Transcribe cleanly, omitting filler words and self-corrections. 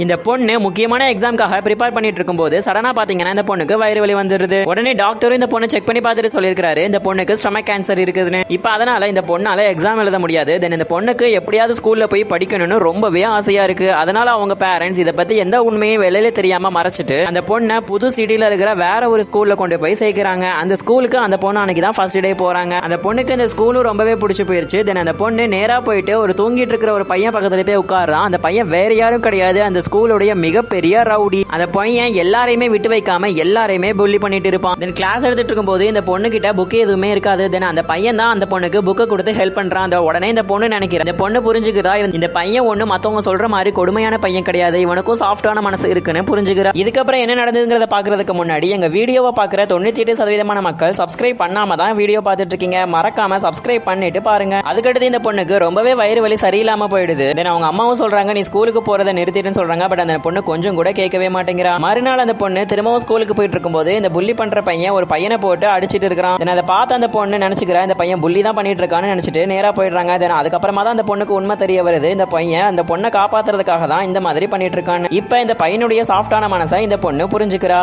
இந்த பொண்ணு முக்கியமான எக்ஸாம்காக ப்ரிப்பேர் பண்ணிட்டு இருக்கும்போது சடனா பாத்தீங்கன்னா இந்த பொண்ணுக்கு வயிறு வலி வந்துருது. உடனே டாக்டரும் இந்த பொண்ணு செக் பண்ணி பார்த்துட்டு சொல்லியிருக்காரு இந்த பொண்ணுக்கு ஸ்டொமக் கேன்சர் இருக்குதுன்னு. இப்போ அதனால இந்த பொண்ணால எக்ஸாம் எழுத முடியாது. தென் இந்த பொண்ணுக்கு எப்படியாவது ஸ்கூல்ல போய் படிக்கணும்னு ரொம்பவே ஆசையா இருக்கு. அதனால அவங்க பேரண்ட்ஸ் இதை பத்தி எந்த உண்மையும் வெளியில தெரியாம மறைச்சிட்டு அந்த பொண்ணை புது சிட்டில இருக்கிற வேற ஒரு ஸ்கூல்ல கொண்டு போய் சேர்க்கிறாங்க. அந்த ஸ்கூலுக்கு அந்த பொண்ணு அன்னைக்கு தான் ஃபர்ஸ்ட் டே போறாங்க. அந்த பொண்ணுக்கு இந்த ஸ்கூலும் ரொம்பவே பிடிச்சி போயிருச்சு. தென் அந்த பொண்ணு நேரா போயிட்டு ஒரு தூங்கிட்டு இருக்கிற ஒரு பையன் பக்கத்துல போய் உட்கார்றான். அந்த பையன் வேற யாரும் கிடையாது, அந்த ஸ்கூலுடைய மிகப்பெரிய ரவுடி. அந்த பையன் எல்லாரையுமே விட்டு வைக்காம எல்லாரையுமே புல்லி பண்ணிட்டு இருப்பான். தென் கிளாஸ் எடுத்துட்டு இருக்கும்போது இந்த பொண்ணு கிட்ட புக் எதுவுமே இருக்காது. தென் அந்த பையன் தான் அந்த பொண்ணுக்கு புக்கை கொடுத்து ஹெல்ப் பண்றான். அந்த உடனே இந்த பொண்ணு நினைக்கிறேன் இந்த பொண்ணு புரிஞ்சுக்கிறா இந்த பையன் ஒண்ணு மத்தவங்க சொல்ற மாதிரி கொடுமையான பையன் கிடையாது, இவனுக்கும் சாஃப்டான மனசு இருக்குன்னு புரிஞ்சுக்கிறா. இதுக்கப்புறம் என்ன நடந்ததுங்கிறத பாக்குறதுக்கு முன்னாடி எங்க வீடியோவை பாக்குற 98% மக்கள் சப்ஸ்கிரைப் பண்ணாம தான் வீடியோ பார்த்துட்டு இருக்கீங்க. மறக்காம சப்ஸ்கிரைப் பண்ணிட்டு பாருங்க. அதுக்கடுத்து இந்த பொண்ணுக்கு ரொம்பவே வயிறு வலி சரியில்லாம போயிடுது. தென் அவங்க அம்மாவும் சொல்றாங்க நீ ஸ்கூலுக்கு போறதை நிறுத்திட்டுன்னு சொல்றாங்க. பட் அந்த பொண்ணு கொஞ்சம் கூட கேட்கவே மாட்டேங்கிறா. மறுநாள் அந்த பொண்ணு திரும்பவும் ஸ்கூலுக்கு போயிட்டு இருக்கும்போது இந்த புள்ளி பண்ற பையன் ஒரு பையனை போட்டு அடிச்சிட்டு இருக்கிறான். அதை பார்த்து அந்த பொண்ணு நினைச்சுக்கிறா இந்த பையன் புள்ளி தான் பண்ணிட்டு இருக்கான்னு நினைச்சிட்டு நேரா போயிடுறாங்க. அதுக்கப்புறமா தான் அந்த பொண்ணுக்கு உண்மை தெரிய வருது இந்த பையன் அந்த பொண்ணை காப்பாத்துறதுக்காக தான் இந்த மாதிரி பண்ணிட்டு இருக்கான்னு. இப்ப இந்த பையனுடைய சாஃப்டான மனசை இந்த பொண்ணு புரிஞ்சுக்கிறா.